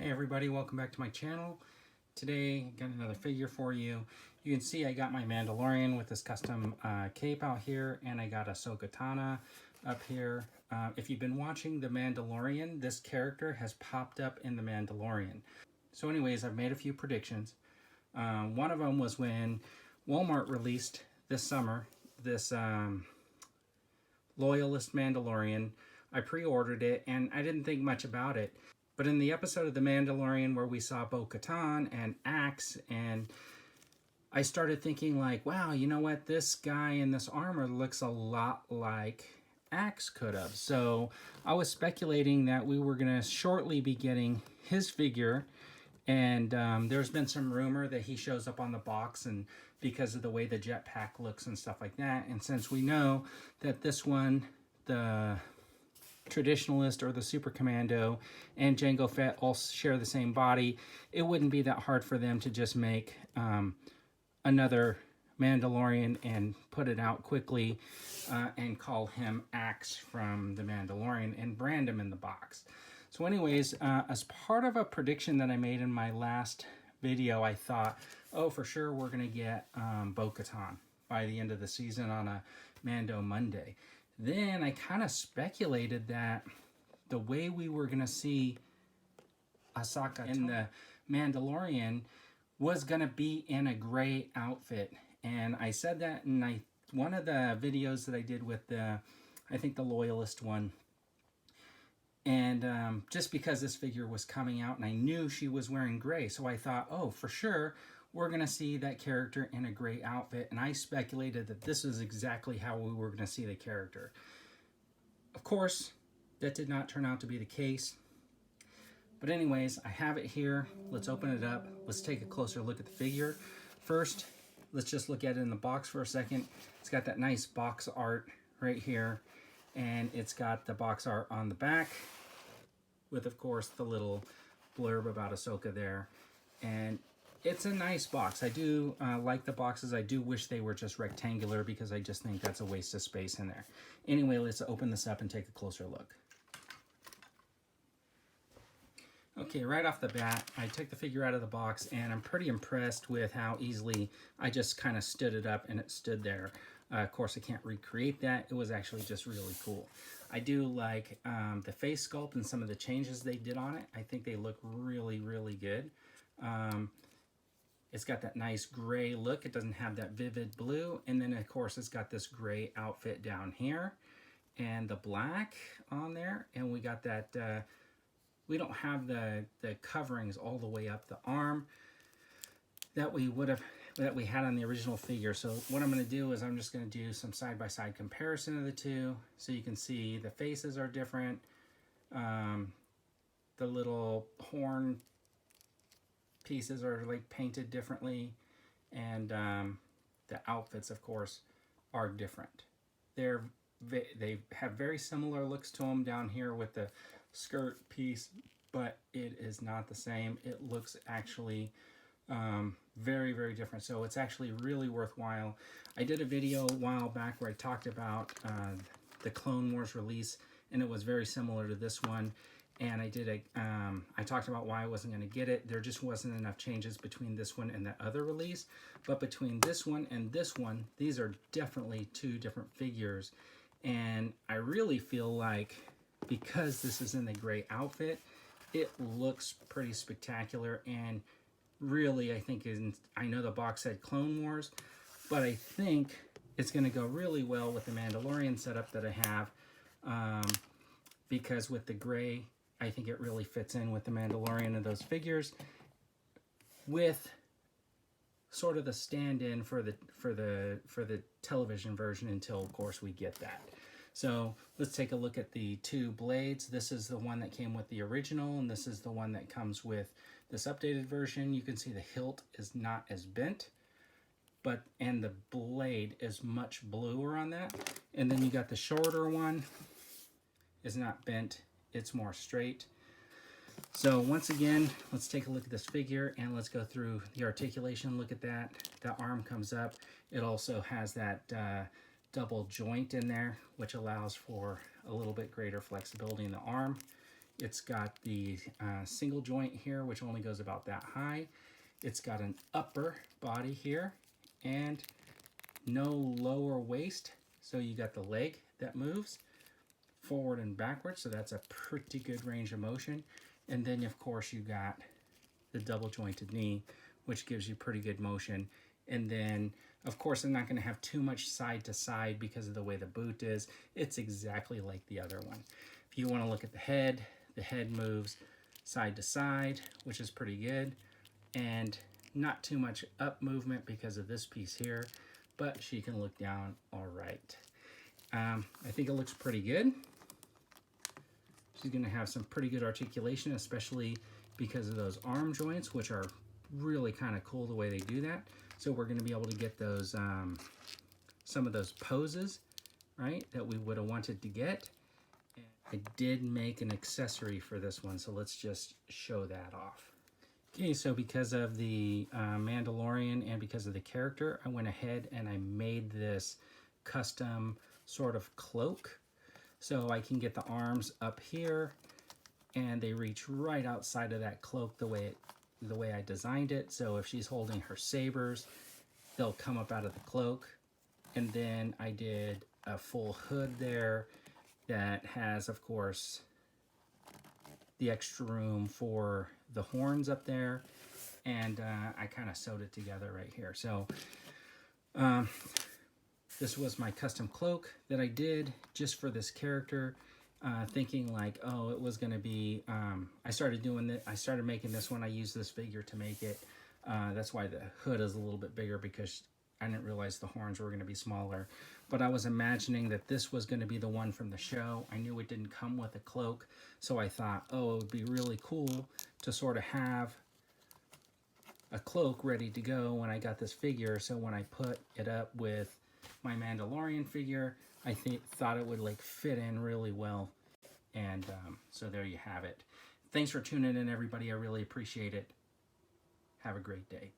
Hey everybody, welcome back to my channel. Today, I got another figure for you. You can see I got my Mandalorian with this custom cape out here, and I got AHSOKA Tano up here. If you've been watching The Mandalorian, this character has popped up in The Mandalorian. So anyways, I've made a few predictions. One of them was when Walmart released this summer this Loyalist Mandalorian. I pre-ordered it, and I didn't think much about it. But in the episode of The Mandalorian where we saw Bo-Katan and Axe, and I started thinking like, wow, you know what? This guy in this armor looks a lot like Axe could have. So I was speculating that we were going to shortly be getting his figure. And there's been some rumor that he shows up on the box, and because of the way the jetpack looks and stuff like that. And since we know that this one, the Traditionalist or the Super Commando and Jango Fett all share the same body, it wouldn't be that hard for them to just make another Mandalorian and put it out quickly and call him Axe from The Mandalorian and brand him in the box. So anyways, as part of a prediction that I made in my last video, I thought, oh, for sure we're going to get Bo-Katan by the end of the season on a Mando Monday. Then I kind of speculated that the way we were going to see AHSOKA in The Mandalorian was going to be in a gray outfit. And I said that in one of the videos that I did with I think the Loyalist one. And just because this figure was coming out and I knew she was wearing gray, so I thought, oh, for sure, we're going to see that character in a gray outfit. And I speculated that this is exactly how we were going to see the character. Of course, that did not turn out to be the case. But anyways, I have it here. Let's open it up. Let's take a closer look at the figure. First, let's just look at it in the box for a second. It's got that nice box art right here. And it's got the box art on the back with, of course, the little blurb about Ahsoka there. And it's a nice box. I do like the boxes. I do wish they were just rectangular because I just think that's a waste of space in there. Anyway, let's open this up and take a closer look. Okay, right off the bat, I took the figure out of the box, and I'm pretty impressed with how easily I just kind of stood it up and it stood there. Of course, I can't recreate that. It was actually just really cool. I do like the face sculpt and some of the changes they did on it. I think they look really, really good. It's got that nice gray look. It doesn't have that vivid blue. And then, of course, it's got this gray outfit down here and the black on there. And we got that, we don't have the coverings all the way up the arm that we had on the original figure. So what I'm going to do is I'm just going to do some side-by-side comparison of the two, so you can see the faces are different. The little horn pieces are like painted differently, and the outfits, of course, are different. They have very similar looks to them down here with the skirt piece, but it is not the same. It looks actually very, very different. So it's actually really worthwhile. I did a video a while back where I talked about the Clone Wars release, and it was very similar to this one. And I talked about why I wasn't going to get it. There just wasn't enough changes between this one and the other release. But between this one and this one, these are definitely two different figures. And I really feel like because this is in the gray outfit, it looks pretty spectacular. And really, I think, I know the box said Clone Wars, but I think it's going to go really well with the Mandalorian setup that I have, because with the gray, I think it really fits in with the Mandalorian and those figures, with sort of the stand-in for the television version until, of course, we get that. So let's take a look at the two blades. This is the one that came with the original, and this is the one that comes with this updated version. You can see the hilt is not as bent, and the blade is much bluer on that. And then you got the shorter one, is not bent, it's more straight. So once again, let's take a look at this figure and let's go through the articulation. Look at that. The arm comes up. It also has that double joint in there, which allows for a little bit greater flexibility in the arm. It's got the single joint here, which only goes about that high. It's got an upper body here and no lower waist. So you got the leg that moves forward and backwards. So that's a pretty good range of motion. And then of course you got the double jointed knee, which gives you pretty good motion. And then of course I'm not going to have too much side to side because of the way the boot is. It's exactly like the other one. If you want to look at the head moves side to side, which is pretty good. And not too much up movement because of this piece here, but she can look down all right. I think it looks pretty good. She's going to have some pretty good articulation, especially because of those arm joints, which are really kind of cool the way they do that. So we're going to be able to get those some of those poses, right, that we would have wanted to get. I did make an accessory for this one, so let's just show that off. Okay, so because of the Mandalorian and because of the character, I went ahead and I made this custom sort of cloak. So I can get the arms up here and they reach right outside of that cloak the way I designed it. So if she's holding her sabers, they'll come up out of the cloak. And then I did a full hood there that has, of course, the extra room for the horns up there, and I kind of sewed it together right here. So this was my custom cloak that I did just for this character, thinking like, oh, it was going to be, I started making this when I used this figure to make it. That's why the hood is a little bit bigger, because I didn't realize the horns were going to be smaller. But I was imagining that this was going to be the one from the show. I knew it didn't come with a cloak, so I thought, oh, it would be really cool to sort of have a cloak ready to go when I got this figure. So when I put it up with my Mandalorian figure, I thought it would like fit in really well. And so there you have it. Thanks for tuning in, everybody. I really appreciate it. Have a great day.